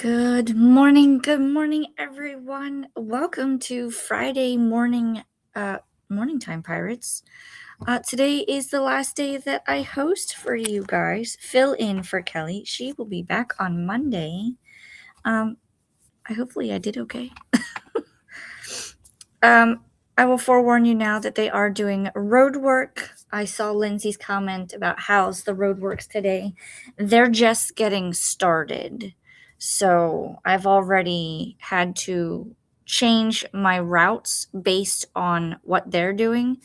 Good morning, everyone. Welcome to Friday morning time, pirates. Today is the last day that I host for you guys. Fill in for Kelly. She will be back on Monday. Hopefully I did okay. I will forewarn you now that they are doing road work. I saw Lindsay's comment about how's the road works today. They're just getting started. So I've already had to change my routes based on what they're doing.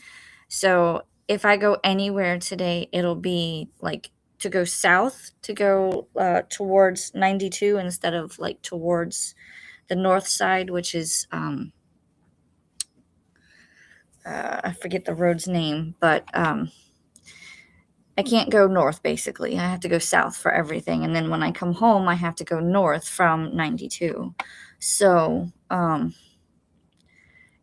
So if I go anywhere today, it'll be like to go south, to go towards 92 instead of like towards the north side, which is I forget the road's name, but I can't go north basically. I have to go south for everything. And then when I come home, I have to go north from 92. So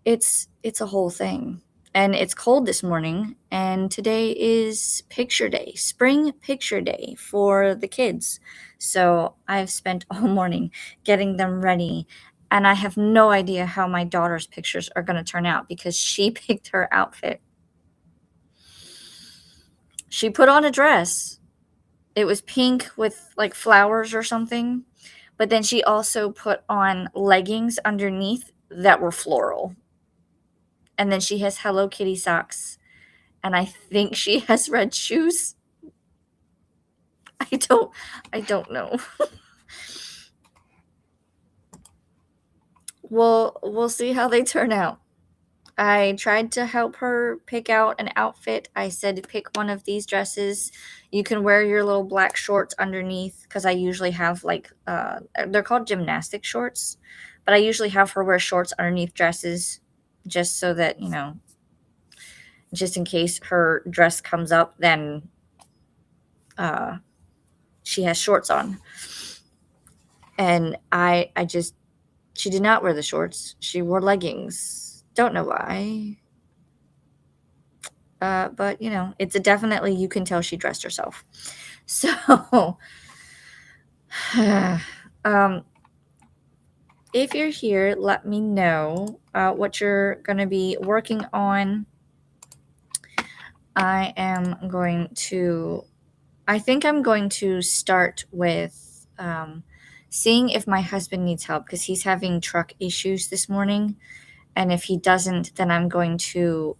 it's a whole thing. And it's cold this morning, and today is picture day, spring picture day for the kids. So I've spent all morning getting them ready, and I have no idea how my daughter's pictures are going to turn out because she picked her outfit. She put on a dress. It was pink with like flowers or something, but then she also put on leggings underneath that were floral. And then she has Hello Kitty socks, and I think she has red shoes. I don't know. We'll see how they turn out. I tried to help her pick out an outfit. I said, pick one of these dresses. You can wear your little black shorts underneath because I usually have like, they're called gymnastic shorts, but I usually have her wear shorts underneath dresses just so that, just in case her dress comes up, then she has shorts on. And she did not wear the shorts. She wore leggings. Don't know why. But it's definitely, you can tell she dressed herself. So, if you're here, let me know what you're going to be working on. I think I'm going to start with seeing if my husband needs help because he's having truck issues this morning. And if he doesn't, then I'm going to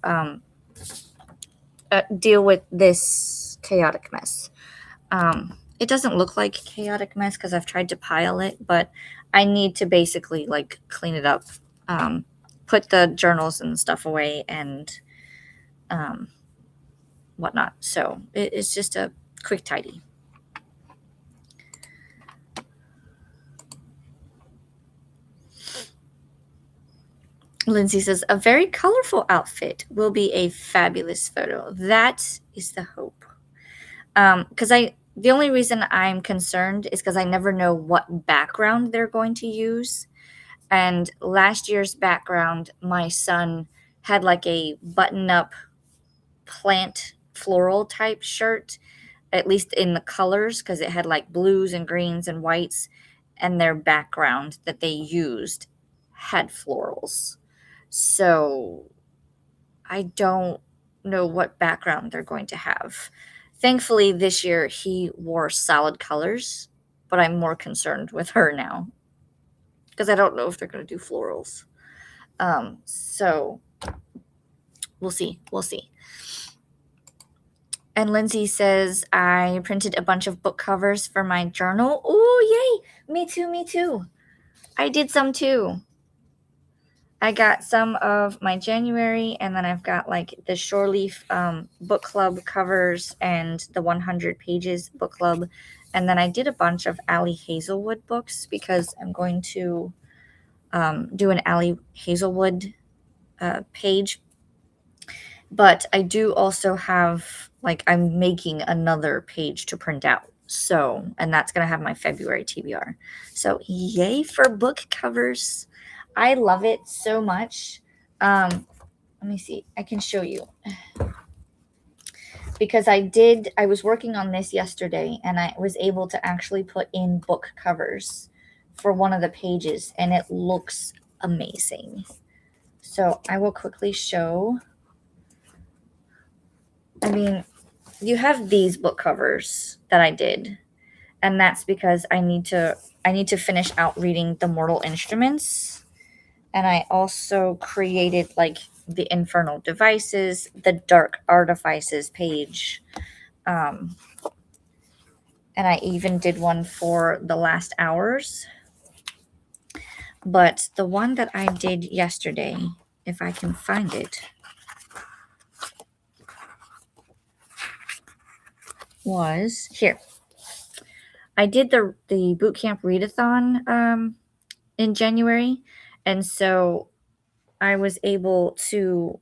deal with this chaotic mess. It doesn't look like chaotic mess because I've tried to pile it, but I need to basically like clean it up, put the journals and stuff away and whatnot. So it's just a quick tidy. Lindsay says, a very colorful outfit will be a fabulous photo. That is the hope. Because the only reason I'm concerned is because I never know what background they're going to use. And last year's background, my son had like a button-up plant floral type shirt, at least in the colors, because it had like blues and greens and whites, and their background that they used had florals. So I don't know what background they're going to have. Thankfully, this year he wore solid colors, but I'm more concerned with her now because I don't know if they're going to do florals. So we'll see. We'll see. And Lindsay says, I printed a bunch of book covers for my journal. Oh, yay. Me too. Me too. I did some too. I got some of my January, and then I've got like the Shore Leaf book club covers and the 100 pages book club. And then I did a bunch of Ali Hazelwood books because I'm going to do an Ali Hazelwood page. But I do also have, like, I'm making another page to print out. So, and that's going to have my February TBR. So, yay for book covers. I love it so much. Let me see. I can show you. Because I was working on this yesterday and I was able to actually put in book covers for one of the pages, and it looks amazing. So I will quickly show. I mean, you have these book covers that I did, and that's because I need to finish out reading The Mortal Instruments. And I also created like the Infernal Devices, the Dark Artifices page. And I even did one for The Last Hours. But the one that I did yesterday, if I can find it, was here. I did the Bootcamp Readathon in January, and so I was able to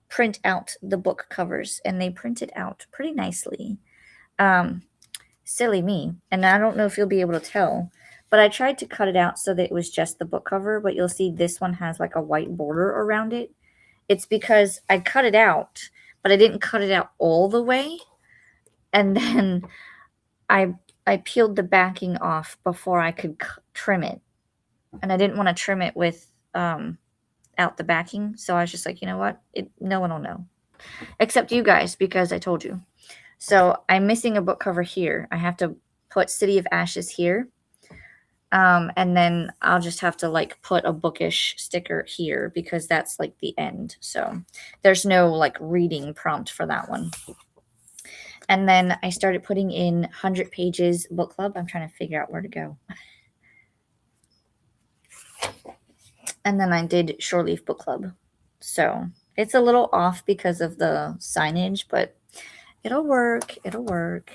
print out the book covers, and they printed out pretty nicely. Silly me, and I don't know if you'll be able to tell, but I tried to cut it out so that it was just the book cover, but you'll see this one has like a white border around it. It's because I cut it out, but I didn't cut it out all the way, and then I peeled the backing off before I could trim it, and I didn't want to trim it with out the backing, so I was just like, you know what? No one will know, except you guys, because I told you. So I'm missing a book cover here. I have to put City of Ashes here. And then I'll just have to like put a bookish sticker here because that's like the end. So there's no like reading prompt for that one. And then I started putting in 100 Pages Book Club. I'm trying to figure out where to go. And then I did Shore Leaf Book Club. So it's a little off because of the signage, but it'll work. It'll work.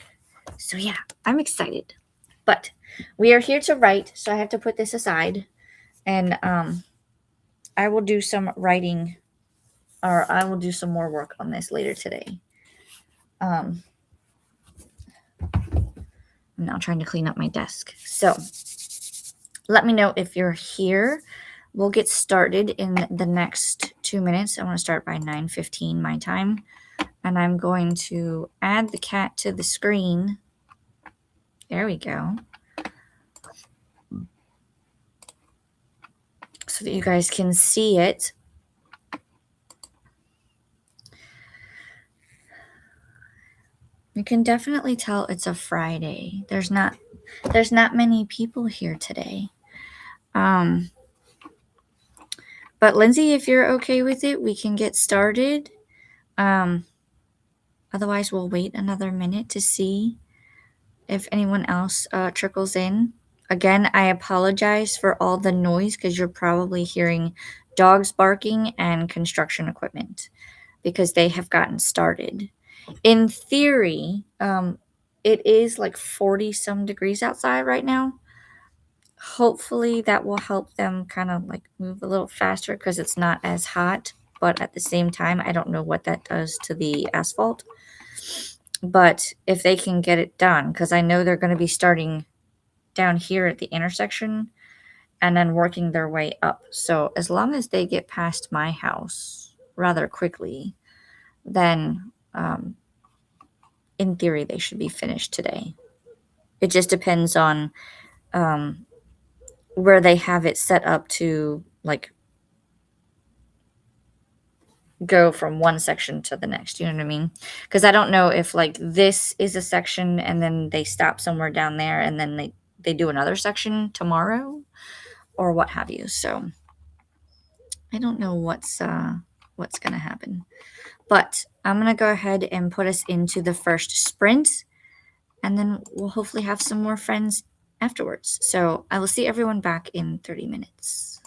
So yeah, I'm excited. But we are here to write, so I have to put this aside. And I will do some writing, or I will do some more work on this later today. I'm now trying to clean up my desk. So let me know if you're here. We'll get started in the next 2 minutes. I want to start by 9:15 my time. And I'm going to add the cat to the screen. There we go. So that you guys can see it. You can definitely tell it's a Friday. There's not many people here today. But Lindsay, if you're okay with it, we can get started. Otherwise, we'll wait another minute to see if anyone else trickles in. Again, I apologize for all the noise because you're probably hearing dogs barking and construction equipment because they have gotten started. In theory, it is like 40 some degrees outside right now. Hopefully that will help them kind of like move a little faster because it's not as hot. But at the same time, I don't know what that does to the asphalt. But if they can get it done, because I know they're going to be starting down here at the intersection and then working their way up. So as long as they get past my house rather quickly, then in theory, they should be finished today. It just depends on where they have it set up to like go from one section to the next. You know what I mean? Because I don't know if like this is a section and then they stop somewhere down there and then they do another section tomorrow or what have you. So I don't know what's gonna happen. But I'm gonna go ahead and put us into the first sprint, and then we'll hopefully have some more friends afterwards. So I will see everyone back in 30 minutes.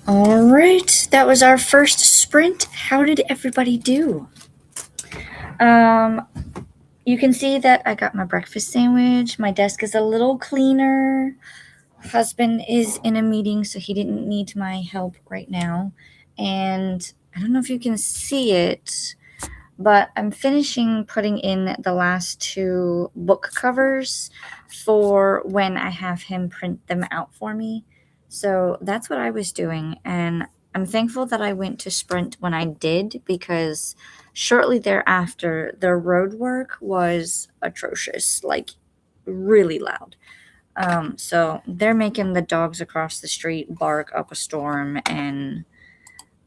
All right, that was our first sprint. How did everybody do? You can see that I got my breakfast sandwich. My desk is a little cleaner. Husband is in a meeting, so he didn't need my help right now. And I don't know if you can see it, but I'm finishing putting in the last 2 book covers for when I have him print them out for me. So that's what I was doing, and I'm thankful that I went to Sprint when I did, because shortly thereafter the road work was atrocious, like really loud. So they're making the dogs across the street bark up a storm, and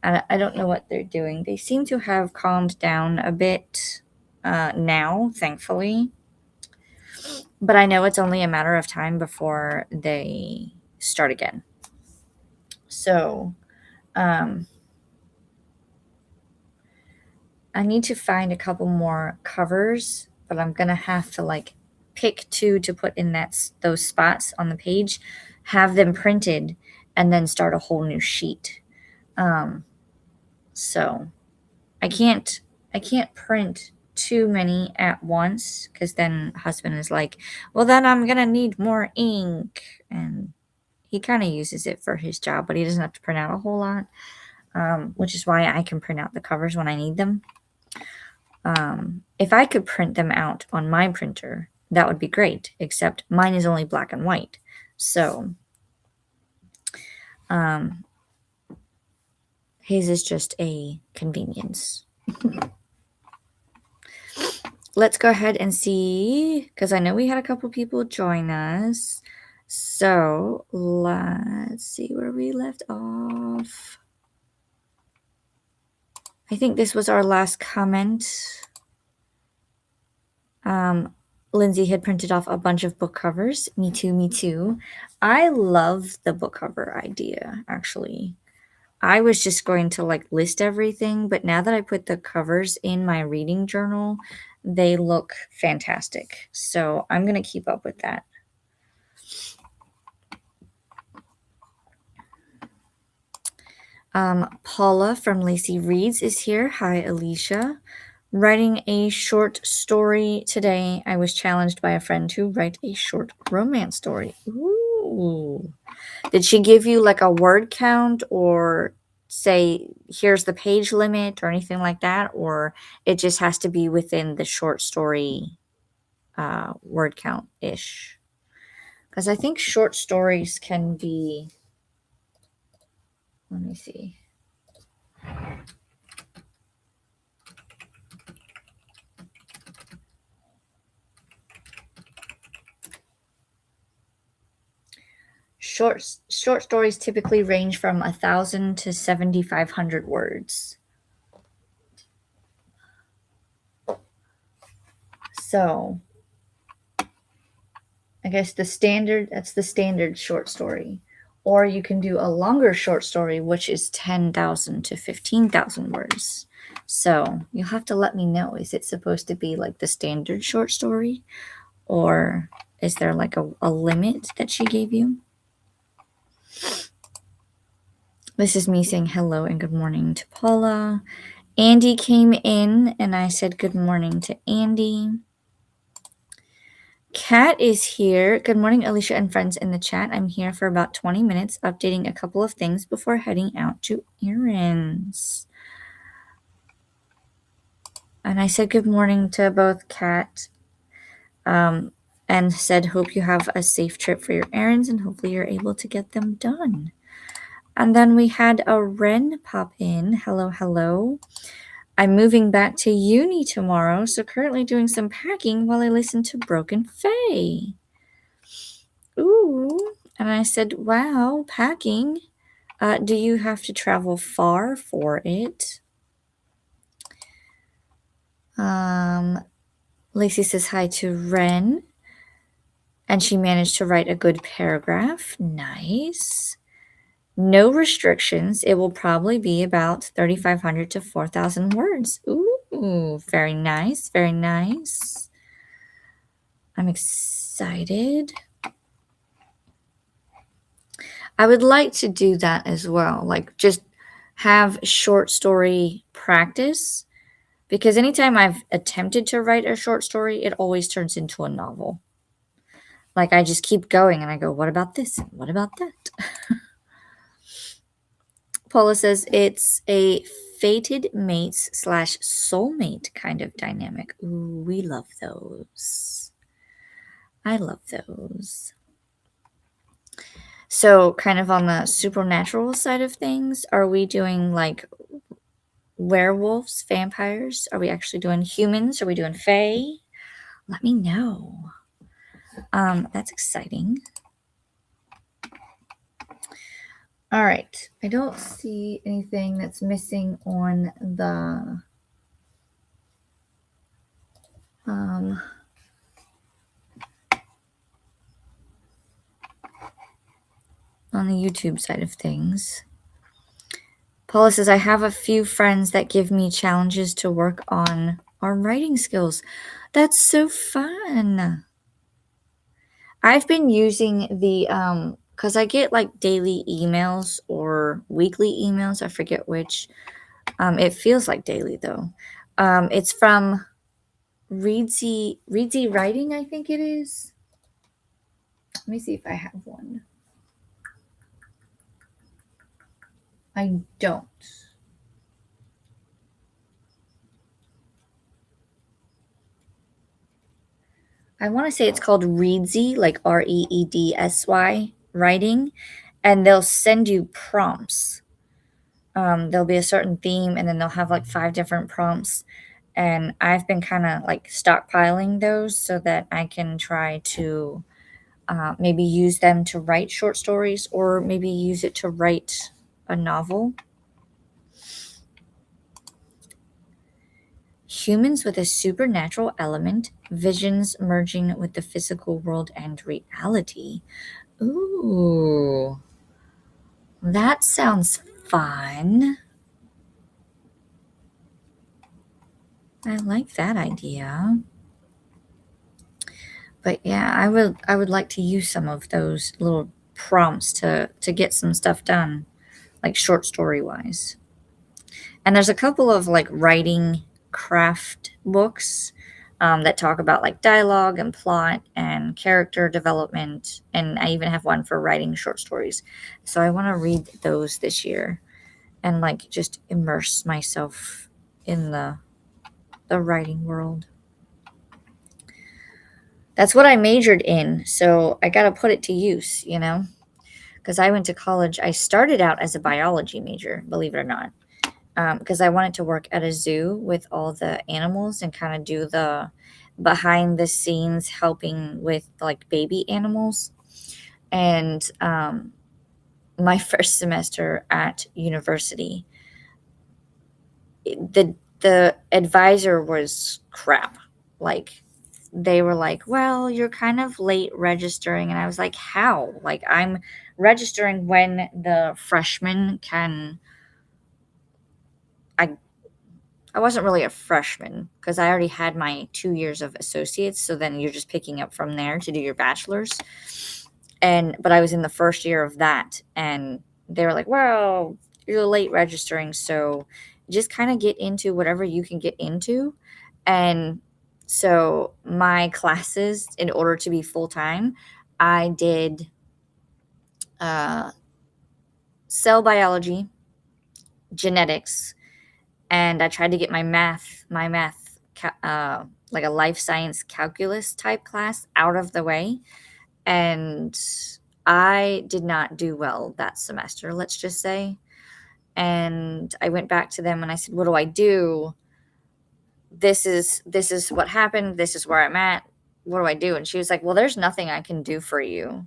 I don't know what they're doing. They seem to have calmed down a bit now, thankfully. But I know it's only a matter of time before they start again. So I need to find a couple more covers, but I'm going to have to like pick 2 to put in those spots on the page, have them printed, and then start a whole new sheet. So I can't print too many at once, because then husband is like, well, then I'm gonna need more ink, and he kind of uses it for his job, but he doesn't have to print out a whole lot, which is why I can print out the covers when I need them. If I could print them out on my printer, that would be great, except mine is only black and white. So his is just a convenience. Let's go ahead and see, because I know we had a couple people join us. So let's see where we left off. I think this was our last comment. Lindsay had printed off a bunch of book covers. Me too, me too. I love the book cover idea, actually. I was just going to like list everything, but now that I put the covers in my reading journal, they look fantastic. So I'm going to keep up with that. Paula from Lacey Reads is here. Hi, Alicia. Writing a short story today. I was challenged by a friend to write a short romance story. Ooh. Did she give you like a word count, or say, here's the page limit, or anything like that? Or it just has to be within the short story word count-ish? Because I think short stories can be, let me see. Short stories typically range from 1,000 to 7,500 words. So I guess that's the standard short story. Or you can do a longer short story, which is 10,000 to 15,000 words. So you'll have to let me know. Is it supposed to be like the standard short story? Or is there like a limit that she gave you? This is me saying hello and good morning to Paula. Andy came in and I said good morning to Andy. Kat is here. Good morning, Alicia and friends in the chat. I'm here for about 20 minutes, updating a couple of things before heading out to errands. And I said good morning to both Kat and said, hope you have a safe trip for your errands and hopefully you're able to get them done. And then we had a Ren pop in. Hello, hello. I'm moving back to uni tomorrow, so currently doing some packing while I listen to Broken Fae. Ooh. And I said, wow, packing. Do you have to travel far for it? Lacey says hi to Ren. And she managed to write a good paragraph. Nice. No restrictions. It will probably be about 3,500 to 4,000 words. Ooh, very nice. Very nice. I'm excited. I would like to do that as well. Like just have short story practice because anytime I've attempted to write a short story, it always turns into a novel. Like I just keep going and I go, what about this? And what about that? Paula says it's a fated mates slash soulmate kind of dynamic. Ooh, we love those. I love those. So, kind of on the supernatural side of things, are we doing like werewolves, vampires? Are we actually doing humans? Are we doing fae? Let me know. That's exciting. All right. I don't see anything that's missing on the on the YouTube side of things. Paula says, I have a few friends that give me challenges to work on our writing skills. That's so fun. I've been using the because I get like daily emails or weekly emails. I forget which. It feels like daily though. It's from Reedsy Writing, I think it is. Let me see if I have one. I don't. I want to say it's called Reedsy, like Reedsy writing, and they'll send you prompts. There'll be a certain theme, and then they'll have like 5 different prompts. And I've been kind of like stockpiling those so that I can try to maybe use them to write short stories or maybe use it to write a novel. Humans with a supernatural element, visions merging with the physical world and reality. Ooh, that sounds fun. I like that idea. But yeah, I would like to use some of those little prompts to get some stuff done, like short story wise. And there's a couple of like writing craft books that talk about like dialogue and plot and character development. And I even have one for writing short stories. So I want to read those this year and like just immerse myself in the writing world. That's what I majored in. So I got to put it to use, you know? Because I went to college. I started out as a biology major, believe it or not, because I wanted to work at a zoo with all the animals and kind of do the behind the scenes helping with like baby animals. And my first semester at university, the advisor was crap. Like they were like, well, you're kind of late registering. And I was like, how? Like I'm registering when the freshmen can. I wasn't really a freshman because I already had my 2 years of associates. So then you're just picking up from there to do your bachelor's. But I was in the first year of that. And they were like, well, you're late registering. So just kind of get into whatever you can get into. And so my classes, in order to be full time, I did uh, cell biology, genetics, and I tried to get like a life science calculus type class out of the way. And I did not do well that semester, let's just say. And I went back to them and I said, what do I do? This is what happened. This is where I'm at. What do I do? And she was like, well, there's nothing I can do for you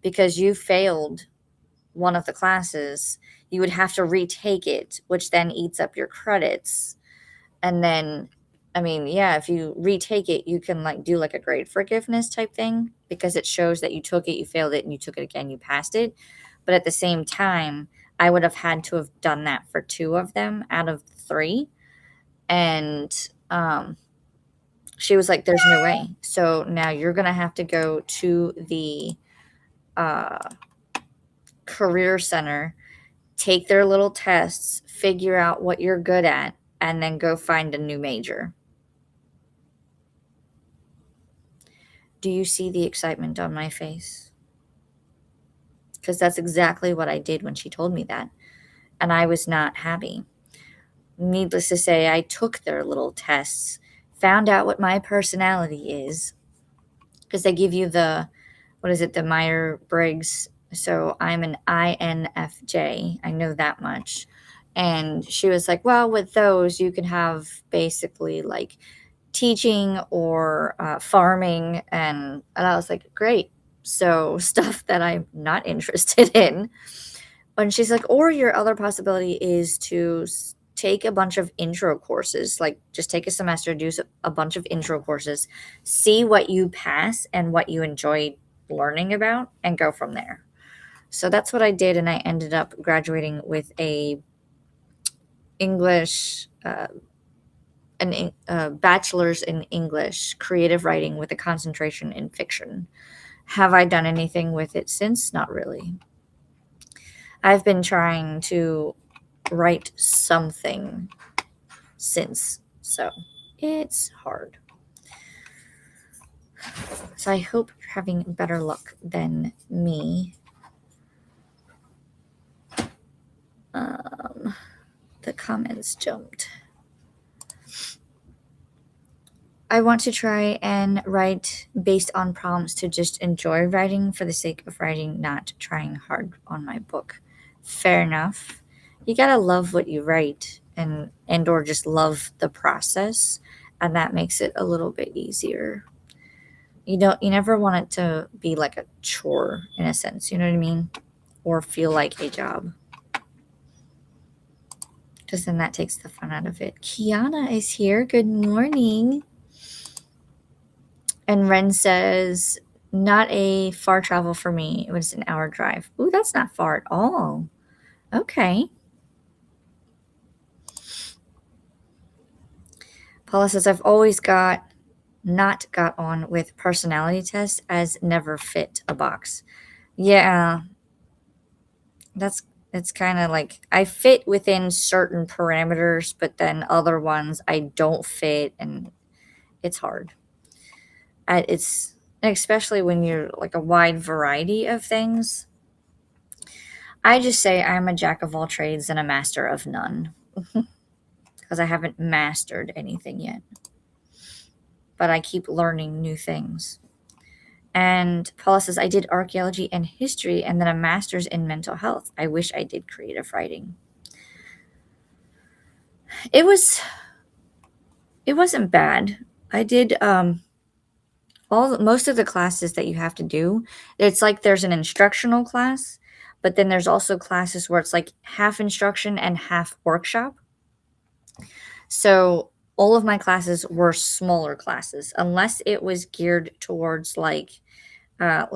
because you failed one of the classes. You would have to retake it, which then eats up your credits. And then, I mean, yeah, if you retake it, you can like do like a grade forgiveness type thing because it shows that you took it, you failed it, and you took it again, you passed it. But at the same time, I would have had to have done that for 2 of them out of 3. And she was like, there's no way. So now you're going to have to go to the career center, take their little tests, figure out what you're good at, and then go find a new major. Do you see the excitement on my face? Because that's exactly what I did when she told me that, and I was not happy. Needless to say, I took their little tests, found out what my personality is, because they give you the, what is it, the Myers-Briggs. So I'm an INFJ. I know that much. And she was like, well, with those, you can have basically like teaching or farming. And I was like, great. So stuff that I'm not interested in. And she's like, or your other possibility is to take a bunch of intro courses, like just take a semester, do a bunch of intro courses, see what you pass and what you enjoy learning about, and go from there. So that's what I did, and I ended up graduating with a English, bachelor's in English, creative writing with a concentration in fiction. Have I done anything with it since? Not really. I've been trying to write something since, so it's hard. So I hope you're having better luck than me. The comments jumped. I want to try and write based on prompts to just enjoy writing for the sake of writing, not trying hard on my book. Fair enough. You gotta love what you write and or just love the process, and that makes it a little bit easier. You never want it to be like a chore in a sense, you know what I mean? Or feel like a job. Because then that takes the fun out of it. Kiana is here. Good morning. And Ren says, not a far travel for me. It was an hour drive. Ooh, that's not far at all. Okay. Paula says, I've always not got on with personality tests as never fit a box. Yeah. It's kind of like I fit within certain parameters, but then other ones I don't fit, and it's hard. It's especially when you're like a wide variety of things. I just say I'm a jack of all trades and a master of none because I haven't mastered anything yet. But I keep learning new things. And Paula says, I did archaeology and history and then a master's in mental health. I wish I did creative writing. It wasn't bad. I did most of the classes that you have to do. It's like there's an instructional class, but then there's also classes where it's like half instruction and half workshop. So all of my classes were smaller classes, unless it was geared towards like a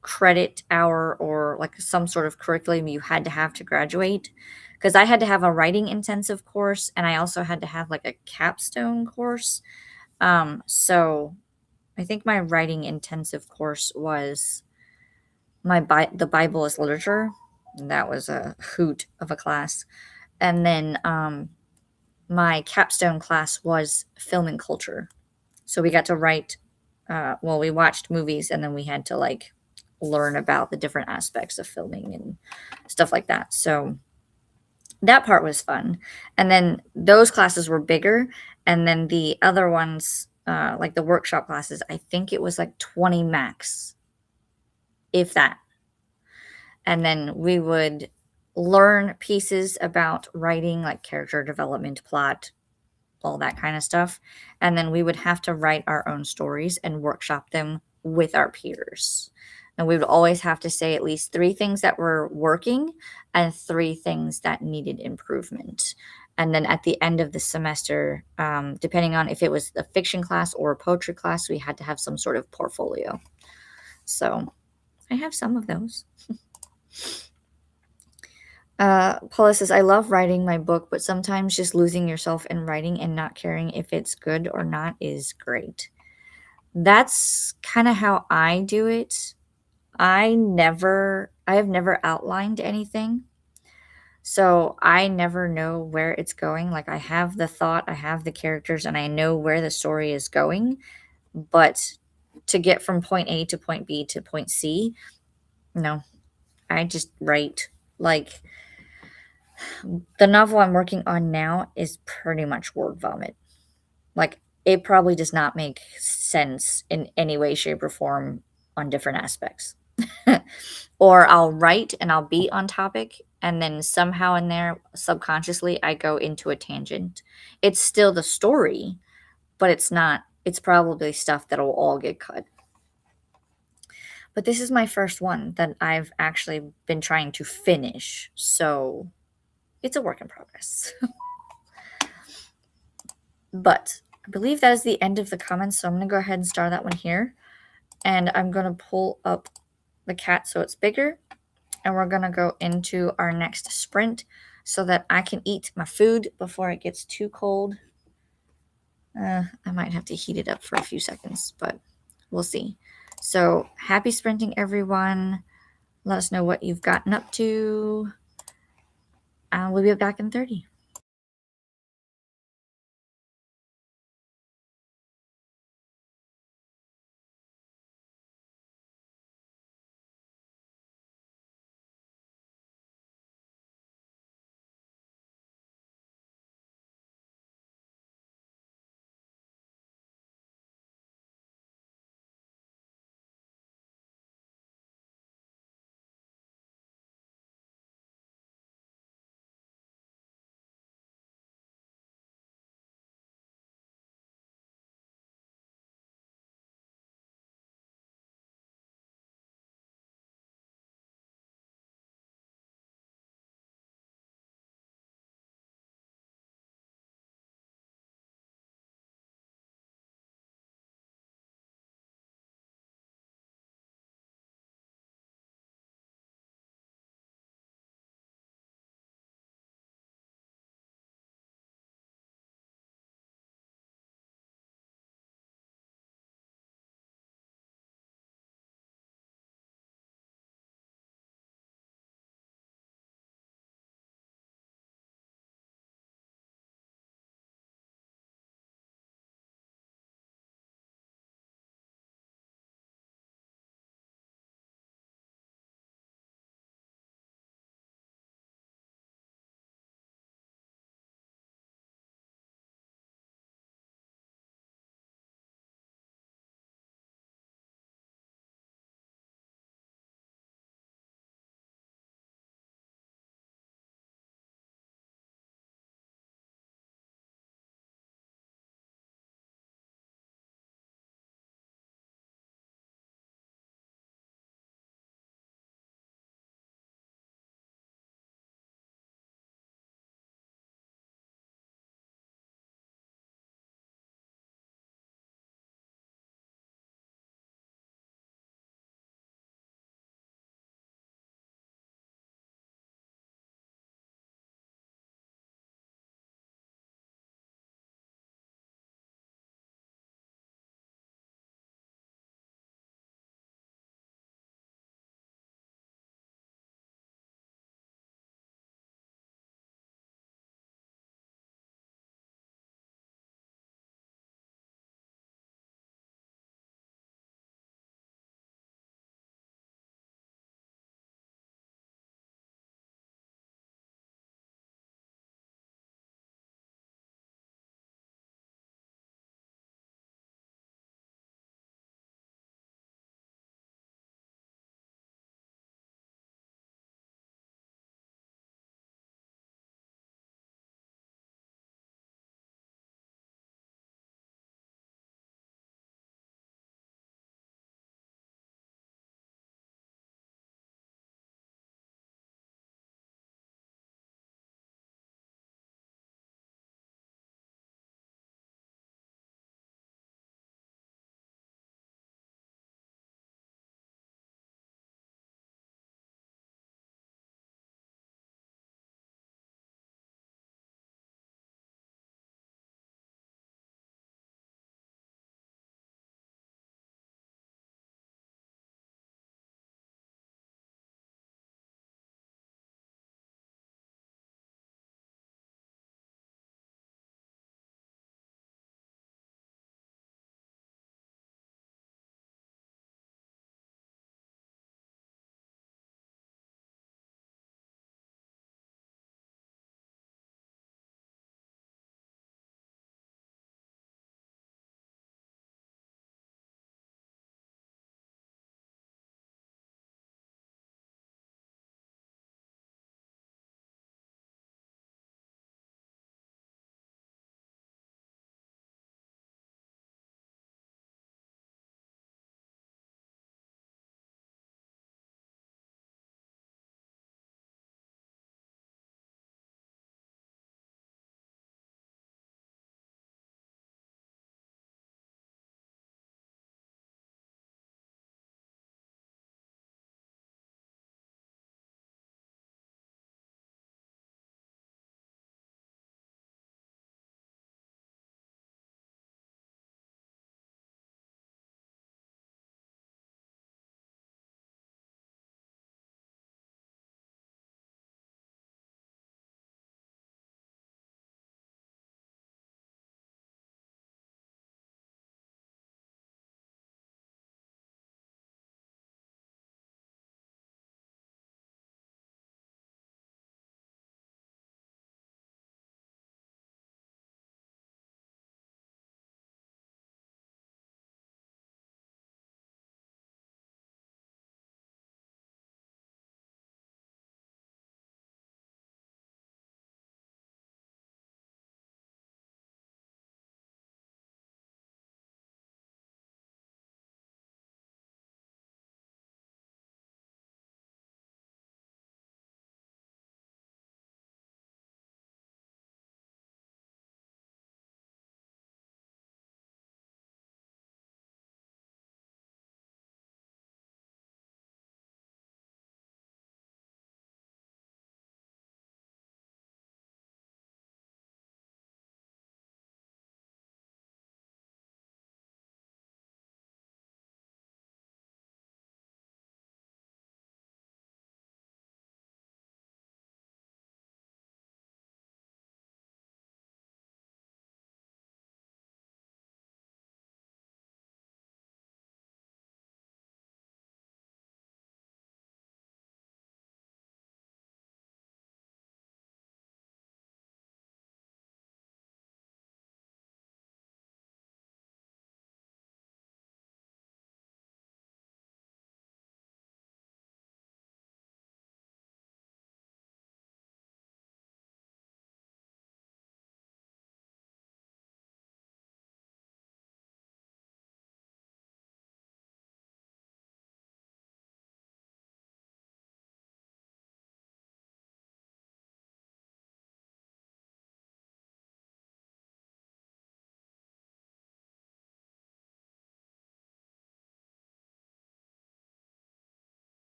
credit hour or like some sort of curriculum you had to have to graduate. Because I had to have a writing intensive course, and I also had to have like a capstone course. So I think my writing intensive course was the Bible as literature. And that was a hoot of a class. And then my capstone class was film and culture. So we got to write, we watched movies, and then we had to like learn about the different aspects of filming and stuff like that. So that part was fun. And then those classes were bigger. And then the other ones, like the workshop classes, I think it was like 20 max, if that. And then we would learn pieces about writing, like character development, plot, all that kind of stuff. And then we would have to write our own stories and workshop them with our peers. And we would always have to say at least 3 things that were working and 3 things that needed improvement. And then at the end of the semester, depending on if it was a fiction class or a poetry class, we had to have some sort of portfolio. So I have some of those. Paula says, I love writing my book, but sometimes just losing yourself in writing and not caring if it's good or not is great. That's kind of how I do it. I have never outlined anything. So I never know where it's going. Like I have the thought, I have the characters, and I know where the story is going. But to get from point A to point B to point C, no, I just write. Like the novel I'm working on now is pretty much word vomit. Like it probably does not make sense in any way, shape, or form on different aspects. Or I'll write and I'll be on topic, and then somehow in there, subconsciously, I go into a tangent. It's still the story, but it's not, it's probably stuff that'll all get cut. But this is my first one that I've actually been trying to finish. So it's a work in progress. But I believe that is the end of the comments. So I'm going to go ahead and start that one here. And I'm going to pull up the cat so it's bigger. And we're going to go into our next sprint so that I can eat my food before it gets too cold. I might have to heat it up for a few seconds, but we'll see. So happy sprinting, everyone. Let us know what you've gotten up to. We'll be back in 30.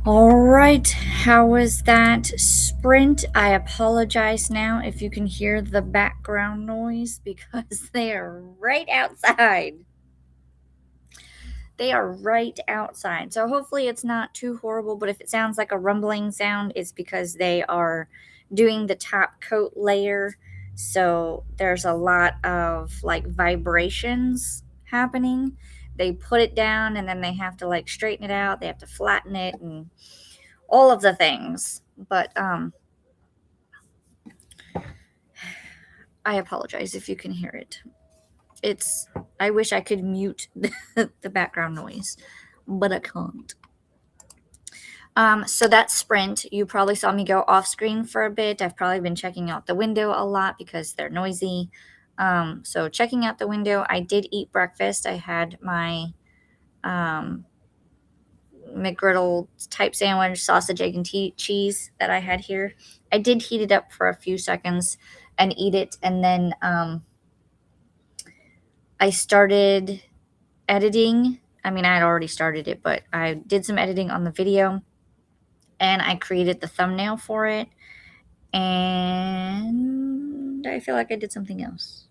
All right, how was that sprint? I apologize now if you can hear the background noise because they are right outside. They are right outside. So hopefully it's not too horrible, but if it sounds like a rumbling sound, it's because they are doing the top coat layer. So there's a lot of like vibrations happening. They put it down and then they have to like straighten it out. They have to flatten it and all of the things. But I apologize if you can hear it. It's I wish I could mute the background noise, but I can't. So that sprint, you probably saw me go off screen for a bit. I've probably been checking out the window a lot because they're noisy. So checking out the window, I did eat breakfast. I had my um, McGriddle type sandwich, sausage, egg, and cheese that I had here. I did heat it up for a few seconds and eat it, and then I started editing. I mean, I had already started it, but I did some editing on the video, and I created the thumbnail for it. And I feel like I did something else.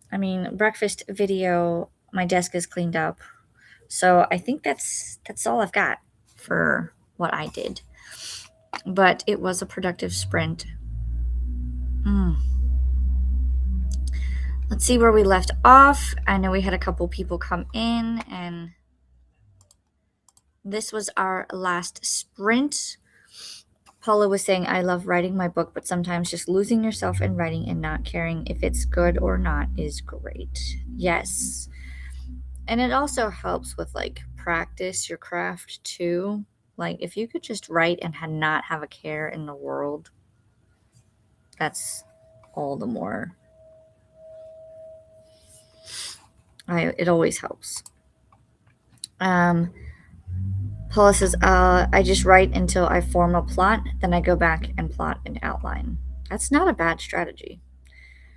I mean, breakfast video, my desk is cleaned up. So I think that's all I've got for what I did. But it was a productive sprint. Mm. Let's see where we left off. I know we had a couple people come in, and this was our last sprint. Paula was saying, I love writing my book, but sometimes just losing yourself in writing and not caring if it's good or not is great. Yes. And it also helps with like practice your craft too. Like if you could just write and not have a care in the world, that's all the more. It always helps. Paula says, I just write until I form a plot, then I go back and plot an outline. That's not a bad strategy.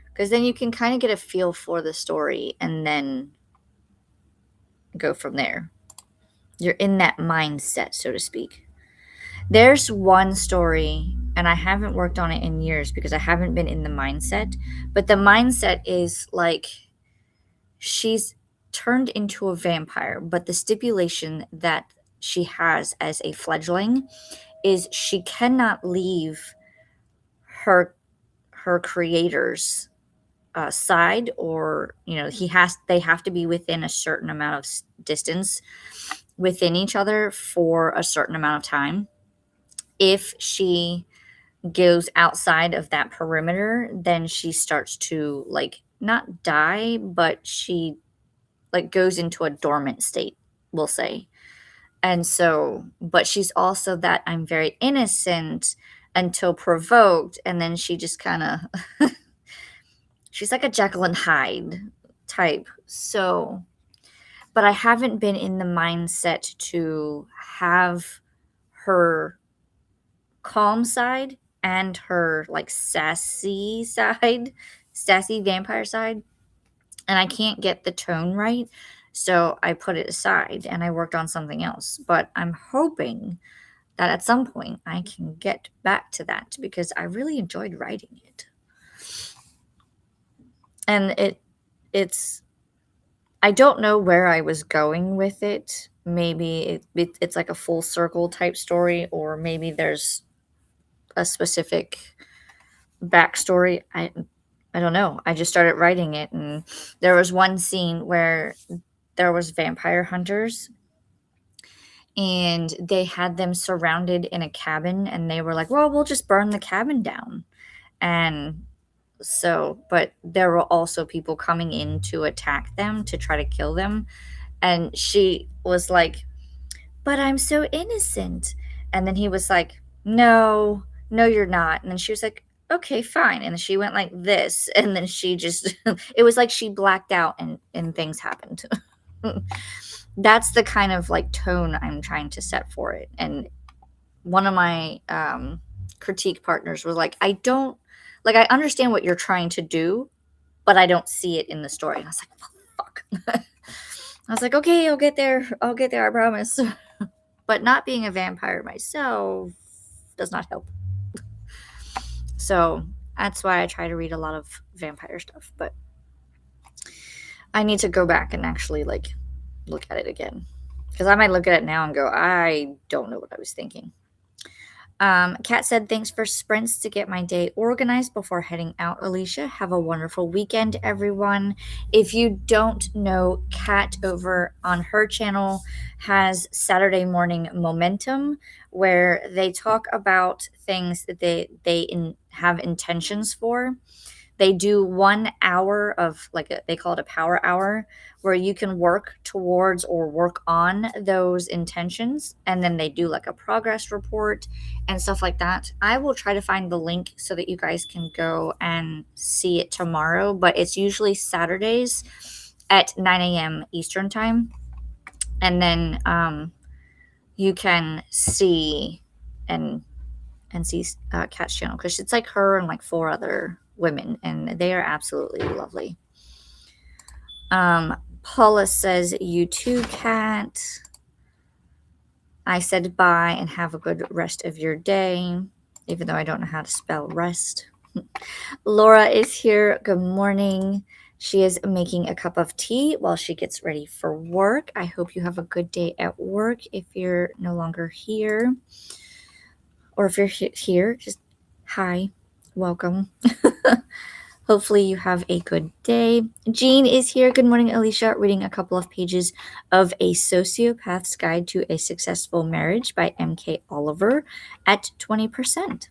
Because then you can kind of get a feel for the story and then go from there. You're in that mindset, so to speak. There's one story, and I haven't worked on it in years because I haven't been in the mindset, but the mindset is like she's turned into a vampire, but the stipulation that she has as a fledgling is she cannot leave her creator's side, or they have to be within a certain amount of distance within each other for a certain amount of time. If she goes outside of that perimeter, then she starts to like not die, but she like goes into a dormant state, we'll say. And so, but she's also that I'm very innocent until provoked, and then she just kind of she's like a Jekyll and Hyde type. So, but I haven't been in the mindset to have her calm side and her like sassy side, sassy vampire side. And I can't get the tone right. So I put it aside and I worked on something else. But I'm hoping that at some point I can get back to that because I really enjoyed writing it. And it's I don't know where I was going with it. Maybe it's like a full circle type story, or maybe there's a specific backstory. I don't know. I just started writing it, and there was one scene where there was vampire hunters, and they had them surrounded in a cabin, and they were like, "Well, we'll just burn the cabin down." And so, but there were also people coming in to attack them to try to kill them, and she was like, "But I'm so innocent." And then he was like, "No, no, you're not." And then she was like, "Okay, fine." And she went like this. And then she just, it was like she blacked out and things happened. That's the kind of like tone I'm trying to set for it. And one of my critique partners was like, I understand what you're trying to do, but I don't see it in the story. And I was like, fuck. I was like, okay, I'll get there. I promise. but not being a vampire myself does not help. So that's why I try to read a lot of vampire stuff, but I need to go back and actually like look at it again, because I might look at it now and go, I don't know what I was thinking. Kat said, thanks for sprints to get my day organized before heading out, Alicia. Have a wonderful weekend, everyone. If you don't know, Kat over on her channel has Saturday Morning Momentum, where they talk about things that they have intentions for. They do 1 hour of they call it a power hour, where you can work towards or work on those intentions. And then they do like a progress report and stuff like that. I will try to find the link so that you guys can go and see it tomorrow, but it's usually Saturdays at 9 a.m. Eastern time. And then you can see and see Kat's channel, because it's like her and like 4 other women, and they are absolutely lovely. Paula says, you too, Kat. I said bye and have a good rest of your day, even though I don't know how to spell rest. Laura is here. Good morning. She is making a cup of tea while she gets ready for work. I hope you have a good day at work if you're no longer here. Or if you're here, just hi, welcome. Hopefully you have a good day. Jean is here. Good morning, Alicia. Reading a couple of pages of A Sociopath's Guide to a Successful Marriage by M.K. Oliver at 20%.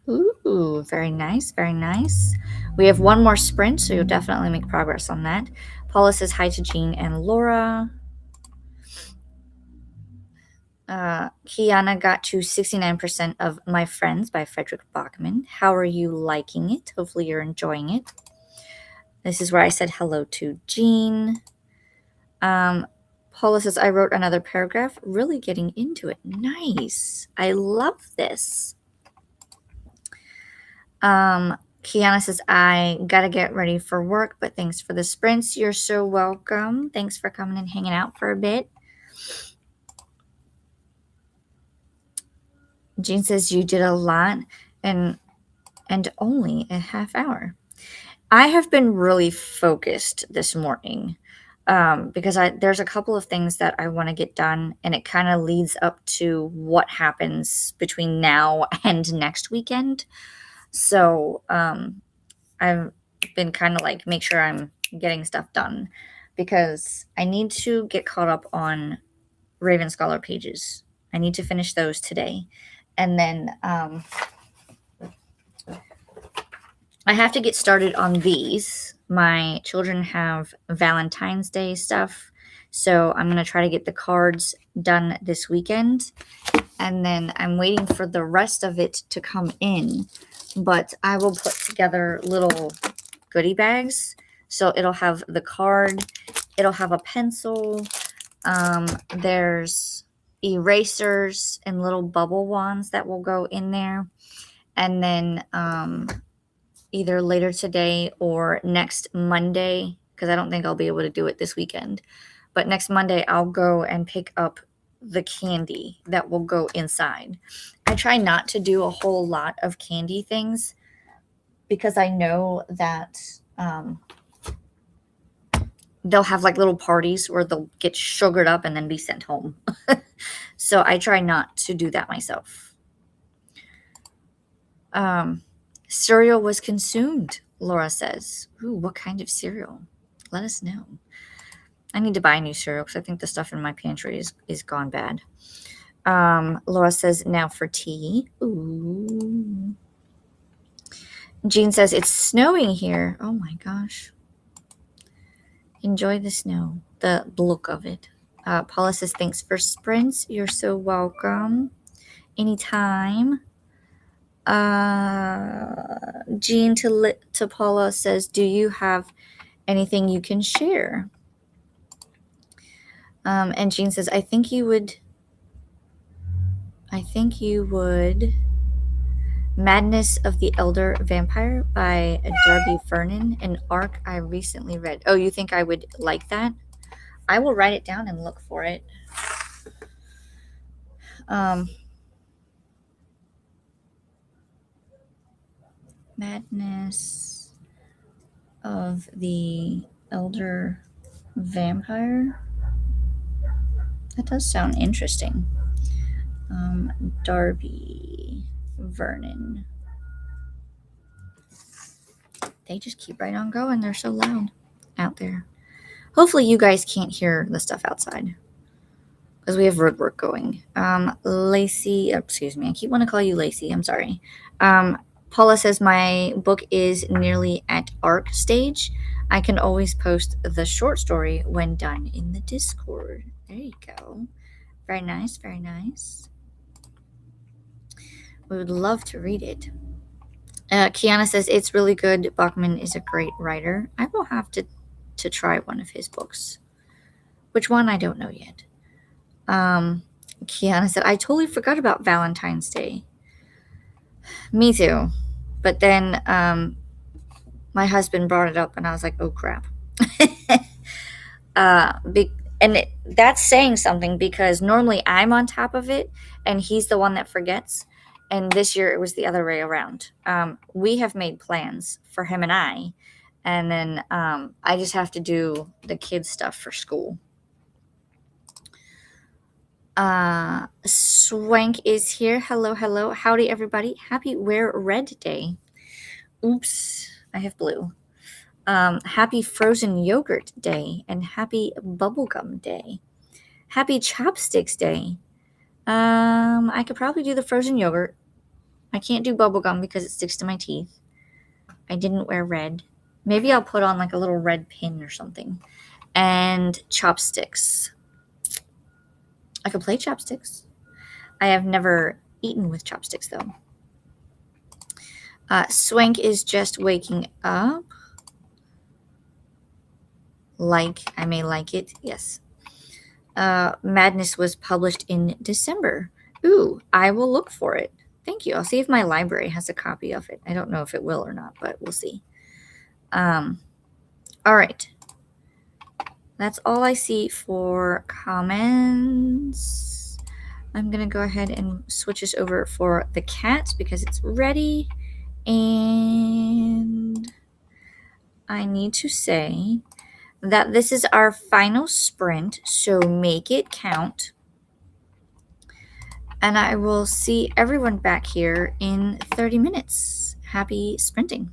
Ooh, very nice, very nice. We have 1 more sprint, so you'll definitely make progress on that. Paula says hi to Jean and Laura. Kiana got to 69% of My Friends by Frederick Bachman. How are you liking it? Hopefully you're enjoying it. This is where I said hello to Jean. Paula says, I wrote another paragraph. Really getting into it. Nice. I love this. Kiana says, I gotta get ready for work, but thanks for the sprints. You're so welcome. Thanks for coming and hanging out for a bit. Jean says, you did a lot and only a half hour. I have been really focused this morning because there's a couple of things that I want to get done, and it kind of leads up to what happens between now and next weekend. So I've been kind of like, make sure I'm getting stuff done, because I need to get caught up on Raven Scholar pages. I need to finish those today. And then I have to get started on these. My children have Valentine's Day stuff, so I'm going to try to get the cards done this weekend. And then I'm waiting for the rest of it to come in, but I will put together little goodie bags. So it'll have the card, it'll have a pencil, there's erasers and little bubble wands that will go in there. And then either later today or next Monday, because I don't think I'll be able to do it this weekend, but next Monday I'll go and pick up the candy that will go inside. I try not to do a whole lot of candy things because I know that they'll have like little parties where they'll get sugared up and then be sent home. So I try not to do that myself. Cereal was consumed, Laura says. Ooh, what kind of cereal? Let us know. I need to buy new cereal because I think the stuff in my pantry is gone bad. Laura says, now for tea. Ooh. Jean says, it's snowing here. Oh my gosh. Enjoy the snow, the look of it. Paula says, thanks for sprints. You're so welcome. Anytime. Jean to Paula says, do you have anything you can share? And Jean says, I think you would. Madness of the Elder Vampire by Darby Fernan, an arc I recently read. Oh, you think I would like that? I will write it down and look for it. Um, Madness of the Elder Vampire. That does sound interesting. Darby Vernon. They just keep right on going. They're so loud out there. Hopefully, you guys can't hear the stuff outside because we have road work going. Lacey, excuse me, I keep wanting to call you Lacey. I'm sorry. Paula says my book is nearly at arc stage. I can always post the short story when done in the Discord. There you go. Very nice, very nice. We would love to read it. Kiana says it's really good. Bachman is a great writer. I will have to try one of his books. Which one? I don't know yet. Kiana said, I totally forgot about Valentine's Day. Me too. But then my husband brought it up and I was like, oh crap. That's saying something because normally I'm on top of it and he's the one that forgets. And this year it was the other way around. We have made plans for him and I. And then I just have to do the kids' stuff for school. Swank is here. Hello, hello. Howdy, everybody. Happy Wear Red Day. Oops, I have blue. Happy Frozen Yogurt Day and happy Bubblegum Day. Happy Chopsticks Day. I could probably do the frozen yogurt. I can't do bubblegum because it sticks to my teeth. I didn't wear red. Maybe I'll put on like a little red pin or something. And chopsticks. I could play chopsticks. I have never eaten with chopsticks though. Swank is just waking up. I may like it. Yes. Madness was published in December. Ooh, I will look for it. Thank you. I'll see if my library has a copy of it. I don't know if it will or not, but we'll see. All right. That's all I see for comments. I'm going to go ahead and switch this over for the cat because it's ready. And I need to say that this is our final sprint, so make it count. And I will see everyone back here in 30 minutes. Happy sprinting.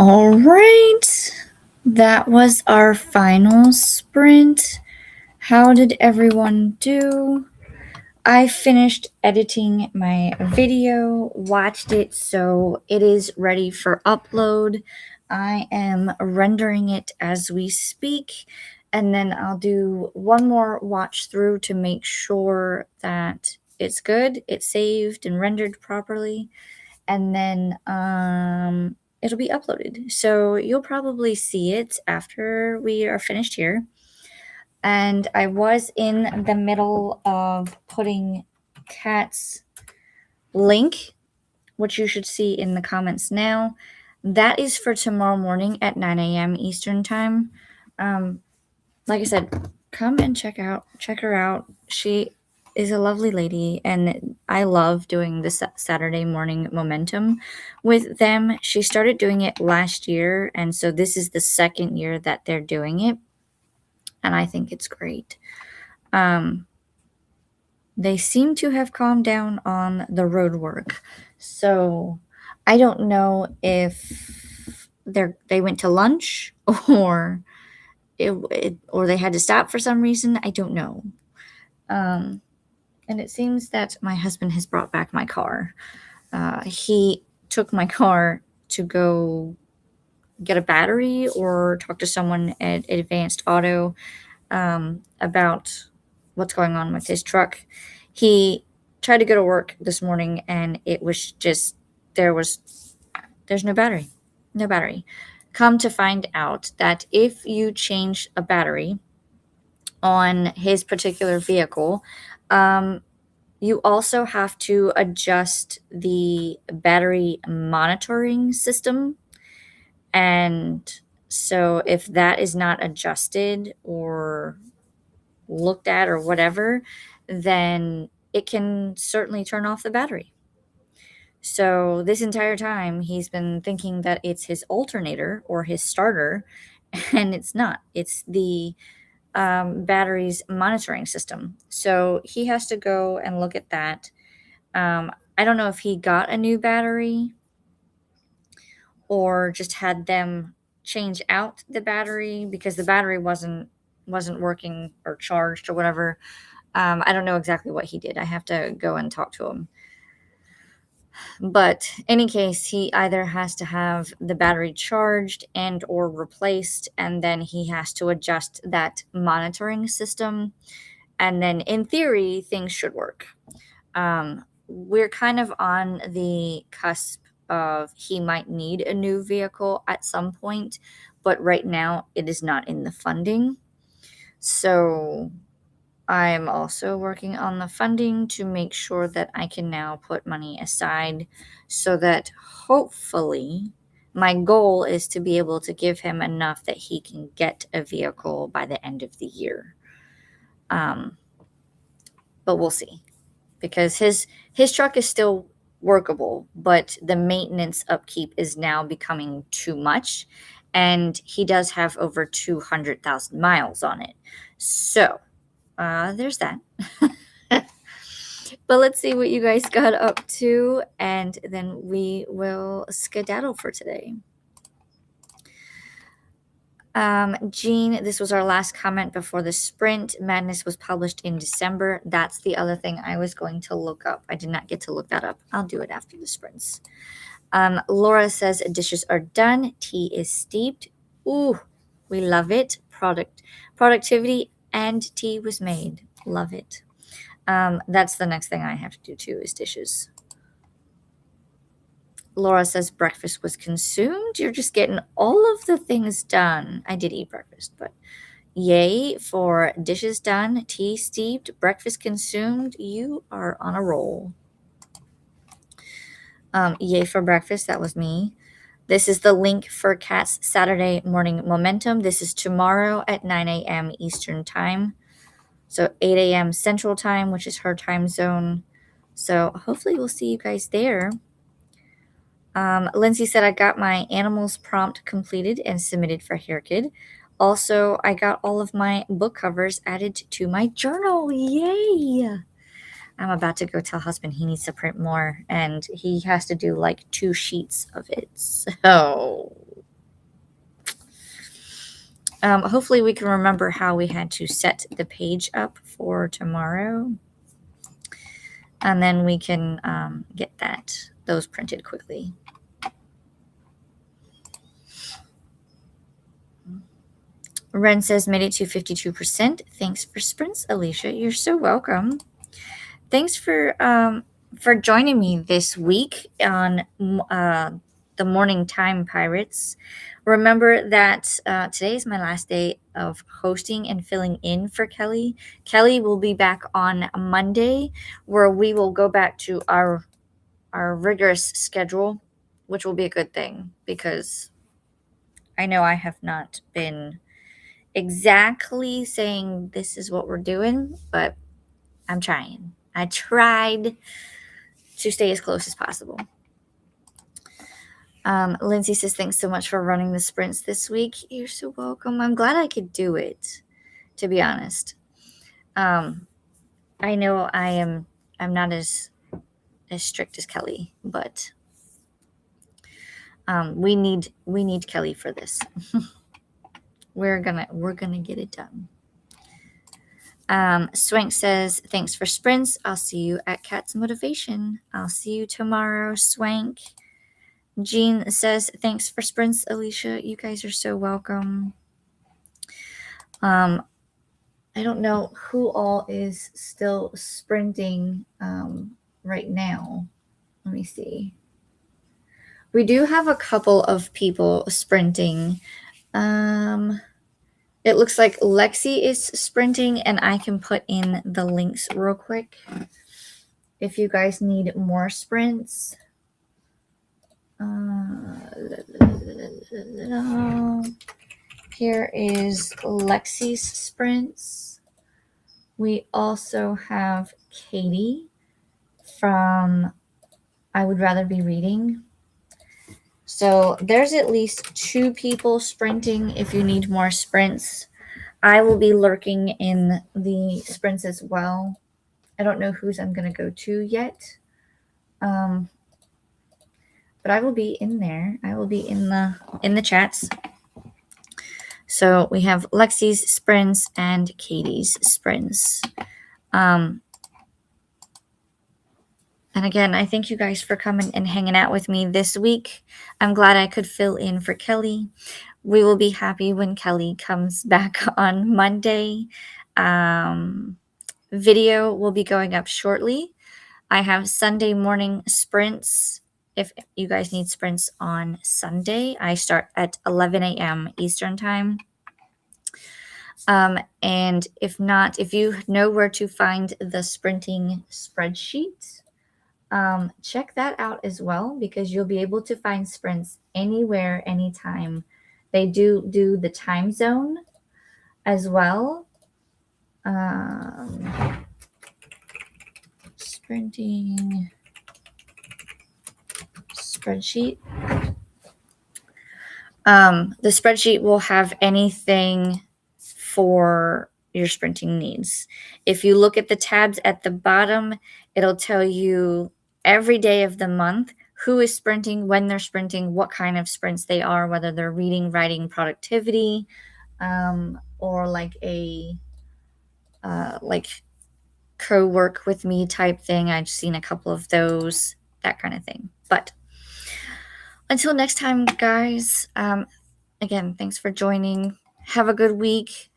All right. That was our final sprint. How did everyone do? I finished editing my video, watched it, so it is ready for upload. I am rendering it as we speak, and then I'll do one more watch through to make sure that it's good, it's saved and rendered properly, and then it'll be uploaded. So you'll probably see it after we are finished here. And I was in the middle of putting Kat's link, which you should see in the comments now. That is for tomorrow morning at 9 a.m. Eastern time. Like I said, come and check her out. She is a lovely lady, and I love doing the Saturday morning momentum with them. She started doing it last year, and so this is the second year that they're doing it, and I think it's great. They seem to have calmed down on the road work. So I don't know if they went to lunch or or they had to stop for some reason. I don't know. And it seems that my husband has brought back my car. He took my car to go get a battery or talk to someone at Advanced Auto about what's going on with his truck. He tried to go to work this morning and it was just there's no battery. No battery. Come to find out that if you change a battery on his particular vehicle, you also have to adjust the battery monitoring system. And so if that is not adjusted or looked at or whatever, then it can certainly turn off the battery. So this entire time, he's been thinking that it's his alternator or his starter, and it's not. It's the battery's monitoring system. So he has to go and look at that. I don't know if he got a new battery or just had them change out the battery because the battery wasn't working or charged or whatever. I don't know exactly what he did. I have to go and talk to him. But any case, he either has to have the battery charged and or replaced, and then he has to adjust that monitoring system. And then in theory, things should work. We're kind of on the cusp of he might need a new vehicle at some point, but right now it is not in the funding. So I'm also working on the funding to make sure that I can now put money aside so that hopefully my goal is to be able to give him enough that he can get a vehicle by the end of the year. But we'll see because his truck is still workable, but the maintenance upkeep is now becoming too much, and he does have over 200,000 miles on it. So there's that. But let's see what you guys got up to, and then we will skedaddle for today. Jean, this was our last comment before the sprint. Madness was published in December. That's the other thing I was going to look up. I did not get to look that up. I'll do it after the sprints. Laura says dishes are done. Tea is steeped. Ooh, we love it. Productivity and tea was made. Love it. That's the next thing I have to do too is dishes. Laura says breakfast was consumed. You're just getting all of the things done. I did eat breakfast, but yay for dishes done, tea steeped, breakfast consumed. You are on a roll. Yay for breakfast. That was me. This is the link for Kat's Saturday morning momentum. This is tomorrow at 9 a.m. Eastern time. So 8 a.m. Central time, which is her time zone. So hopefully we'll see you guys there. Lindsay said I got my animals prompt completed and submitted for HairKid. Also, I got all of my book covers added to my journal. Yay! I'm about to go tell husband he needs to print more, and he has to do like 2 sheets of it. So Hopefully we can remember how we had to set the page up for tomorrow. And then we can get those printed quickly. Ren says made it to 52%. Thanks for sprints, Alicia. You're so welcome. Thanks for joining me this week on the Morning Time Pirates. Remember that today is my last day of hosting and filling in for Kelly. Kelly will be back on Monday, where we will go back to our rigorous schedule, which will be a good thing because I know I have not been exactly saying this is what we're doing, but I'm trying. I tried to stay as close as possible. Lindsay says, thanks so much for running the sprints this week. You're so welcome. I'm glad I could do it, to be honest. I know I'm not as strict as Kelly, but we need Kelly for this. We're gonna get it done. Swank says, thanks for sprints. I'll see you at Cat's Motivation. I'll see you tomorrow, Swank. Jean says, thanks for sprints, Alicia. You guys are so welcome. I don't know who all is still sprinting right now. Let me see. We do have a couple of people sprinting. It looks like Lexi is sprinting, and I can put in the links real quick if you guys need more sprints. Here is Lexi's sprints. We also have Katie from I Would Rather Be Reading. So there's at least 2 people sprinting if you need more sprints. I will be lurking in the sprints as well. I don't know whose I'm going to go to yet. But I will be in there. I will be in the chats. So we have Lexi's sprints and Katie's sprints. And again, I thank you guys for coming and hanging out with me this week. I'm glad I could fill in for Kelly. We will be happy when Kelly comes back on Monday. Video will be going up shortly. I have Sunday morning sprints. If you guys need sprints on Sunday, I start at 11 a.m. Eastern time. And if not, if you know where to find the sprinting spreadsheet, check that out as well, because you'll be able to find sprints anywhere, anytime. They do the time zone as well. Sprinting spreadsheet. The spreadsheet will have anything for your sprinting needs. If you look at the tabs at the bottom, it'll tell you every day of the month who is sprinting, when they're sprinting, what kind of sprints they are, whether they're reading, writing, productivity, or like a co-work with me type thing. I've seen a couple of those, that kind of thing. But until next time, guys, again, thanks for joining. Have a good week.